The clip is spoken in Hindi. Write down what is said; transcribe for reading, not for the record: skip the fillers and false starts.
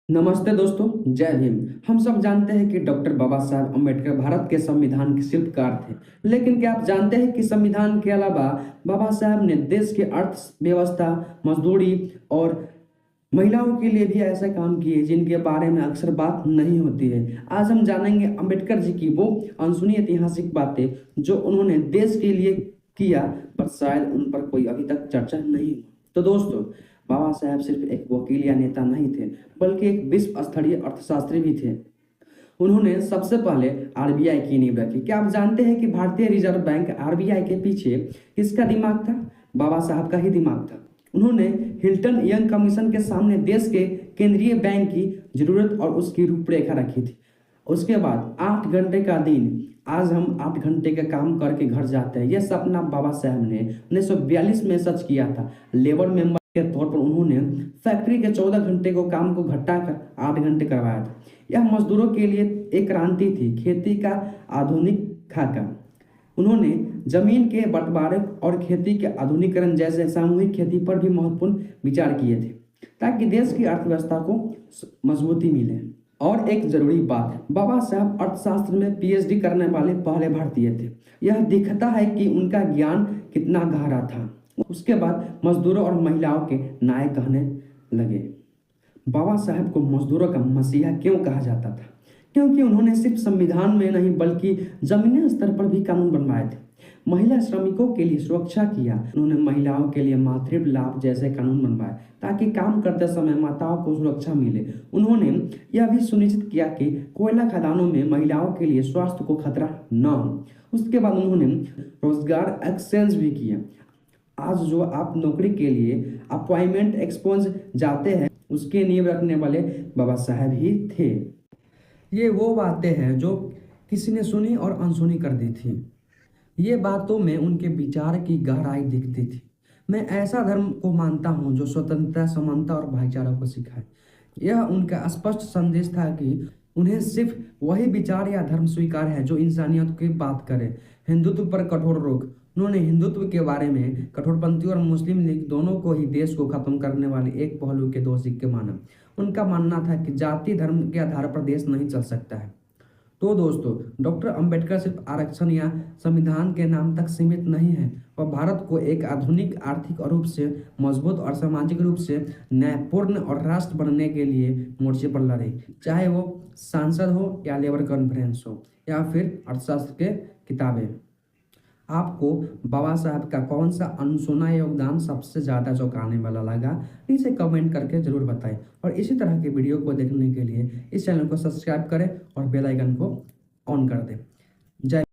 नमस्ते दोस्तों, जय भीम। हम सब जानते हैं कि डॉक्टर बाबा साहब अम्बेडकर भारत के संविधान के शिल्पकार थे। लेकिन क्या आप जानते हैं कि संविधान के अलावा बाबा साहब ने देश की अर्थव्यवस्था, मजदूरी और महिलाओं के लिए भी ऐसे काम किए जिनके बारे में अक्सर बात नहीं होती है। आज हम जानेंगे अम्बेडकर जी की वो अनसुनी ऐतिहासिक बातें जो उन्होंने देश के लिए किया, पर शायद उन पर कोई अभी तक चर्चा नहीं हुई। तो दोस्तों, बाबा साहब सिर्फ एक वकील या नेता नहीं थे, बल्कि एक विश्व स्तरीय अर्थशास्त्री भी थे। उन्होंने सबसे पहले आरबीआई की नींव रखी। क्या आप जानते हैं कि भारतीय रिजर्व बैंक आरबीआई के पीछे किसका दिमाग था? बाबा साहब का ही दिमाग था। उन्होंने हिल्टन यंग कमीशन के सामने देश के केंद्रीय बैंक की जरूरत और उसकी रूपरेखा रखी थी। उसके बाद 8 घंटे का दिन, आज हम 8 घंटे का काम करके घर जाते हैं, यह सपना बाबा साहब ने 1942 में सच किया था। लेबर मेंबर के तौर पर उन्होंने फैक्ट्री के 14 घंटे को काम को घटाकर 8 घंटे करवाया था। यह मजदूरों के लिए एक क्रांति थी, खेती का आधुनिक खाका। उन्होंने जमीन के बंटवारे और खेती के आधुनिकीकरण जैसे सामूहिक खेती पर भी महत्वपूर्ण विचार किए थे, ताकि देश की अर्थव्यवस्था को मजबूती मिले। और एक जरूरी बात, बाबा साहब अर्थशास्त्र में पीएचडी करने वाले पहले भारतीय थे। यह दिखता है कि उनका ज्ञान कितना गहरा था। उसके बाद मजदूरों और महिलाओं के नायक कहने लगे। बाबा साहब को मजदूरों का मसीहा क्यों कहा जाता था? क्योंकि उन्होंने सिर्फ संविधान में नहीं बल्कि जमीनी स्तर पर भी कानून बनवाए थे। महिला श्रमिकों के लिए सुरक्षा किया। उन्होंने महिलाओं के लिए मातृत्व लाभ जैसे कानून बनवाए ताकि काम करते समय माताओं को सुरक्षा मिले। उन्होंने यह भी सुनिश्चित किया कि कोयला खदानों में महिलाओं के लिए स्वास्थ्य को खतरा न हो। उसके बाद उन्होंने रोजगार एक्सचेंज भी किया। आज जो आप नौकरी के लिए अपॉइंटमेंट एक्सपोज जाते हैं, उसके नींव रखने वाले बाबा साहब ही थे। ये वो बातें हैं जो किसी ने सुनी और अनसुनी कर दी थी। ये बातों में उनके विचार की गहराई दिखती थी। मैं ऐसा धर्म को मानता हूँ जो स्वतंत्रता, समानता और भाईचारा को सिखाए। यह उनका स्पष्ट संदेश था कि उन्हें सिर्फ वही विचार या धर्म स्वीकार है जो इंसानियत की बात करे। हिंदुत्व पर कठोर रोक। उन्होंने हिंदुत्व के बारे में कठोरपंथी और मुस्लिम लीग दोनों को ही देश को खत्म करने वाले एक पहलू के दो सिक्के माना। उनका मानना था कि जाति धर्म के आधार पर देश नहीं चल सकता है। तो दोस्तों, डॉक्टर अंबेडकर सिर्फ आरक्षण या संविधान के नाम तक सीमित नहीं है। वह भारत को एक आधुनिक, आर्थिक रूप से मजबूत और सामाजिक रूप से न्यायपूर्ण और राष्ट्र बनने के लिए मोर्चे पर लड़े, चाहे वो सांसद हो या लेबर कॉन्फ्रेंस हो या फिर अर्थशास्त्र के किताबें। आपको बाबा साहब का कौन सा अनसुना योगदान सबसे ज़्यादा चौंकाने वाला लगा? नीचे कमेंट करके ज़रूर बताएं। और इसी तरह के वीडियो को देखने के लिए इस चैनल को सब्सक्राइब करें और बेल आइकन को ऑन कर दें। जय